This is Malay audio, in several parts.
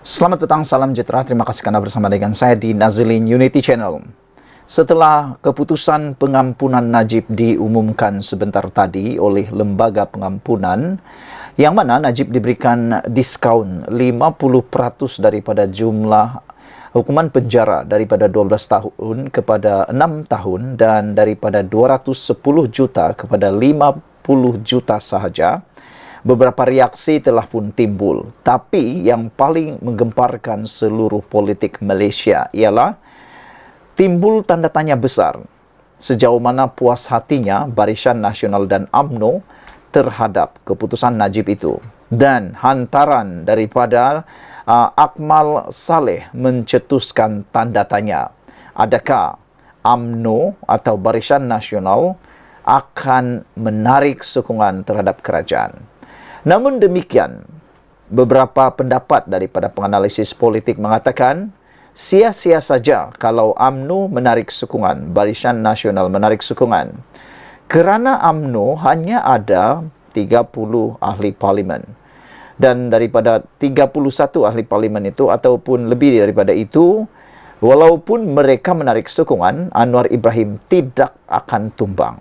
Selamat petang, salam sejahtera. Terima kasih karena bersama dengan saya di Nazilin Unity Channel. Setelah keputusan pengampunan Najib diumumkan sebentar tadi oleh Lembaga Pengampunan, yang mana Najib diberikan diskaun 50% daripada jumlah hukuman penjara daripada 12 tahun kepada 6 tahun dan daripada 210 juta kepada 50 juta sahaja. Beberapa reaksi telah pun timbul. Tapi yang paling menggemparkan seluruh politik Malaysia ialah timbul tanda tanya besar sejauh mana puas hatinya Barisan Nasional dan UMNO terhadap keputusan Najib itu. Dan hantaran daripada Akmal Saleh mencetuskan tanda tanya. Adakah UMNO atau Barisan Nasional akan menarik sokongan terhadap kerajaan? Namun demikian, beberapa pendapat daripada penganalisis politik mengatakan sia-sia saja kalau UMNO menarik sokongan, Barisan Nasional menarik sokongan. Kerana UMNO hanya ada 30 ahli parlimen. Dan daripada 31 ahli parlimen itu ataupun lebih daripada itu, walaupun mereka menarik sokongan, Anwar Ibrahim tidak akan tumbang.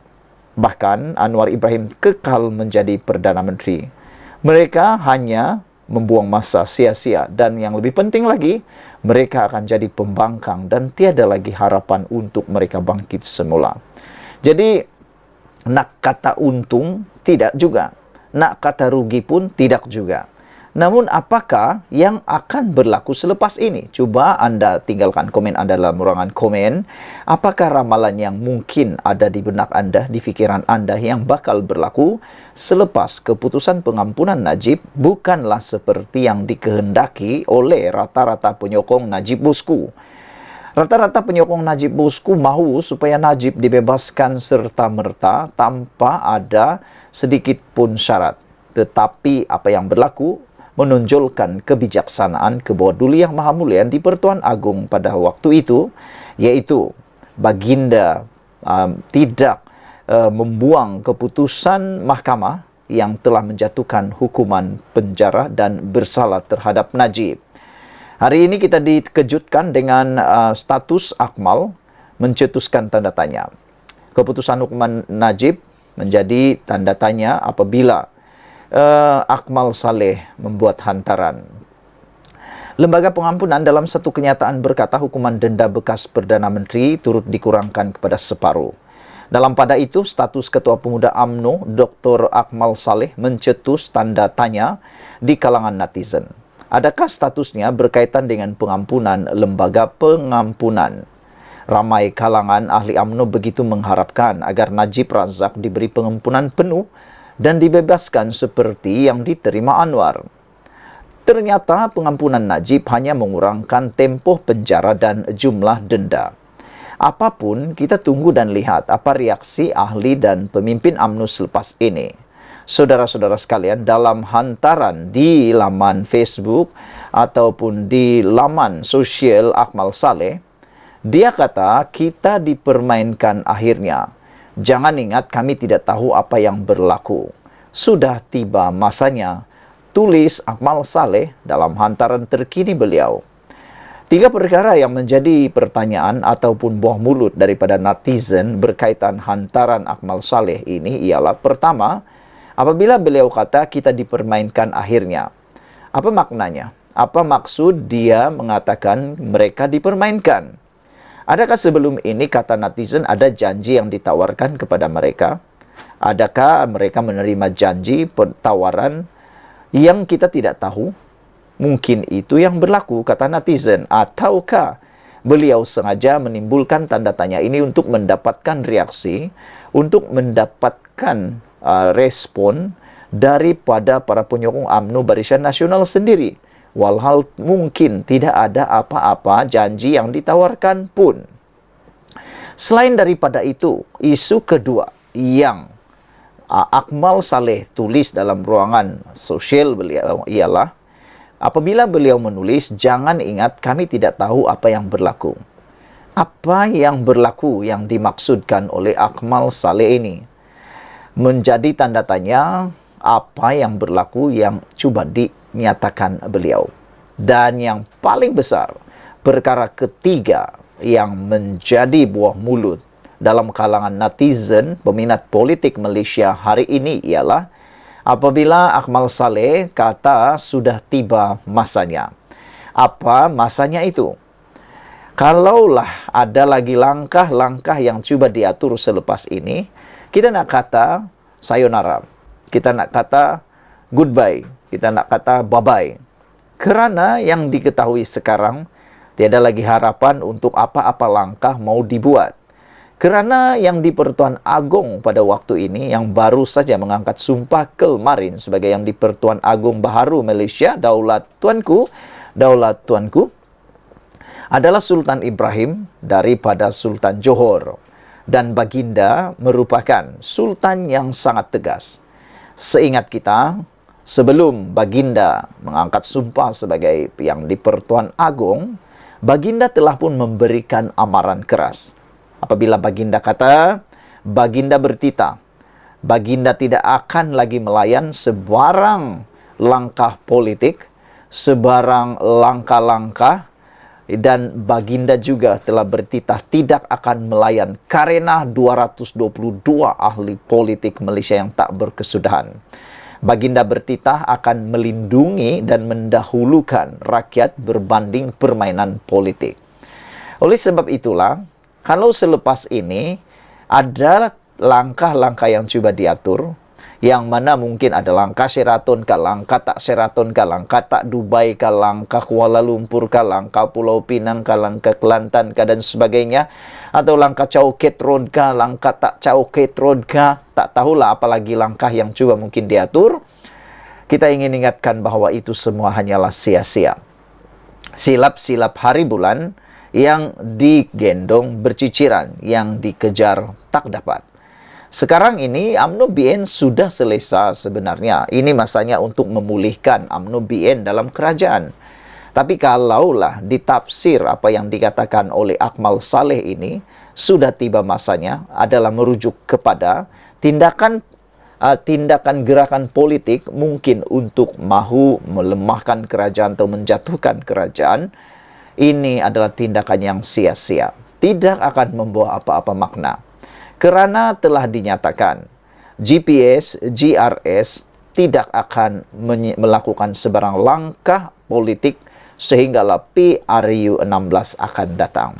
Bahkan Anwar Ibrahim kekal menjadi Perdana Menteri. Mereka hanya membuang masa sia-sia dan yang lebih penting lagi, mereka akan jadi pembangkang dan tiada lagi harapan untuk mereka bangkit semula. Jadi, nak kata untung, tidak juga. Nak kata rugi pun tidak juga. Namun apakah yang akan berlaku selepas ini? Cuba anda tinggalkan komen anda dalam ruangan komen. Apakah ramalan yang mungkin ada di benak anda, di fikiran anda yang bakal berlaku selepas keputusan pengampunan Najib bukanlah seperti yang dikehendaki oleh rata-rata penyokong Najib Bosku. Rata-rata penyokong Najib Bosku mahu supaya Najib dibebaskan serta-merta tanpa ada sedikit pun syarat. Tetapi apa yang berlaku menonjolkan kebijaksanaan kebawah duli yang maha mulia di Pertuan Agong pada waktu itu, yaitu baginda tidak membuang keputusan mahkamah yang telah menjatuhkan hukuman penjara dan bersalah terhadap Najib. Hari ini kita dikejutkan dengan status Akmal mencetuskan tanda tanya. Keputusan hukuman Najib menjadi tanda tanya apabila Akmal Saleh membuat hantaran. Lembaga Pengampunan dalam satu kenyataan berkata hukuman denda bekas Perdana Menteri turut dikurangkan kepada separuh. Dalam pada itu, status Ketua Pemuda UMNO Dr. Akmal Saleh mencetus tanda tanya di kalangan netizen. Adakah statusnya berkaitan dengan pengampunan Lembaga Pengampunan? Ramai kalangan ahli UMNO begitu mengharapkan agar Najib Razak diberi pengampunan penuh dan dibebaskan seperti yang diterima Anwar. Ternyata pengampunan Najib hanya mengurangkan tempoh penjara dan jumlah denda. Apapun, kita tunggu dan lihat apa reaksi ahli dan pemimpin UMNO selepas ini. Saudara-saudara sekalian, dalam hantaran di laman Facebook ataupun di laman sosial Akmal Saleh, dia kata kita dipermainkan akhirnya. Jangan ingat kami tidak tahu apa yang berlaku. Sudah tiba masanya, tulis Akmal Saleh dalam hantaran terkini beliau. 3 perkara yang menjadi pertanyaan ataupun buah mulut daripada netizen berkaitan hantaran Akmal Saleh ini ialah pertama, apabila beliau kata kita dipermainkan akhirnya. Apa maknanya? Apa maksud dia mengatakan mereka dipermainkan? Adakah sebelum ini kata netizen ada janji yang ditawarkan kepada mereka? Adakah mereka menerima janji tawaran yang kita tidak tahu? Mungkin itu yang berlaku kata netizen. Ataukah beliau sengaja menimbulkan tanda tanya ini untuk mendapatkan reaksi, untuk mendapatkan respon daripada para penyokong UMNO Barisan Nasional sendiri? Walhal mungkin tidak ada apa-apa janji yang ditawarkan pun. Selain daripada itu, isu kedua yang Akmal Saleh tulis dalam ruangan sosial beliau ialah apabila beliau menulis, jangan ingat kami tidak tahu apa yang berlaku. Apa yang berlaku yang dimaksudkan oleh Akmal Saleh ini? Menjadi tanda tanya apa yang berlaku yang coba dinyatakan beliau. Dan yang paling besar, perkara ketiga yang menjadi buah mulut dalam kalangan netizen peminat politik Malaysia hari ini ialah apabila Akmal Saleh kata sudah tiba masanya. Apa masanya itu? Kalaulah ada lagi langkah-langkah yang cuba diatur selepas ini, kita nak kata sayonara, kita nak kata goodbye, kita nak kata bye-bye. Kerana yang diketahui sekarang, tiada lagi harapan untuk apa-apa langkah mau dibuat. Kerana yang di-Pertuan Agong pada waktu ini, yang baru saja mengangkat sumpah kemarin sebagai yang di-Pertuan Agong Baharu Malaysia, Daulat Tuanku, adalah Sultan Ibrahim daripada Sultan Johor. Dan baginda merupakan sultan yang sangat tegas. Seingat kita, sebelum baginda mengangkat sumpah sebagai yang di-Pertuan Agong, baginda telah pun memberikan amaran keras. Apabila baginda kata, baginda bertitah, baginda tidak akan lagi melayan sebarang langkah politik, sebarang langkah-langkah, dan baginda juga telah bertitah tidak akan melayan karena 222 ahli politik Malaysia yang tak berkesudahan. Baginda bertitah akan melindungi dan mendahulukan rakyat berbanding permainan politik. Oleh sebab itulah, kalau selepas ini ada langkah-langkah yang cuba diatur, yang mana mungkin ada langkah Sheraton kah, langkah tak Sheraton kah, langkah tak Dubai kah, langkah Kuala Lumpur kah, langkah Pulau Pinang kah, langkah Kelantan kah, dan sebagainya, atau langkah Chowkit Road kah, langkah tak Chowkit Road kah, tak tahulah apalagi langkah yang cuba mungkin diatur. Kita ingin ingatkan bahawa itu semua hanyalah sia-sia. Silap-silap hari bulan yang digendong berciciran, yang dikejar tak dapat. Sekarang ini UMNO BN sudah selesai sebenarnya. Ini masanya untuk memulihkan UMNO BN dalam kerajaan. Tapi kalaulah ditafsir apa yang dikatakan oleh Akmal Saleh ini, sudah tiba masanya adalah merujuk kepada tindakan gerakan politik mungkin untuk mahu melemahkan kerajaan atau menjatuhkan kerajaan. Ini adalah tindakan yang sia-sia. Tidak akan membawa apa-apa makna. Kerana telah dinyatakan, GPS, GRS tidak akan melakukan sebarang langkah politik sehinggalah PRU 16 akan datang.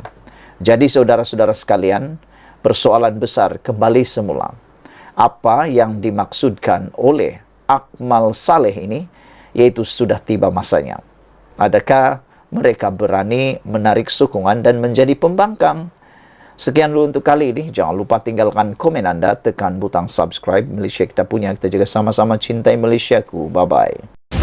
Jadi saudara-saudara sekalian, persoalan besar kembali semula. Apa yang dimaksudkan oleh Akmal Saleh ini, yaitu sudah tiba masanya. Adakah mereka berani menarik sokongan dan menjadi pembangkang? Sekian dulu untuk kali ini. Jangan lupa tinggalkan komen anda, tekan butang subscribe. Malaysia kita punya, kita juga sama-sama cintai Malaysiaku. Bye-bye.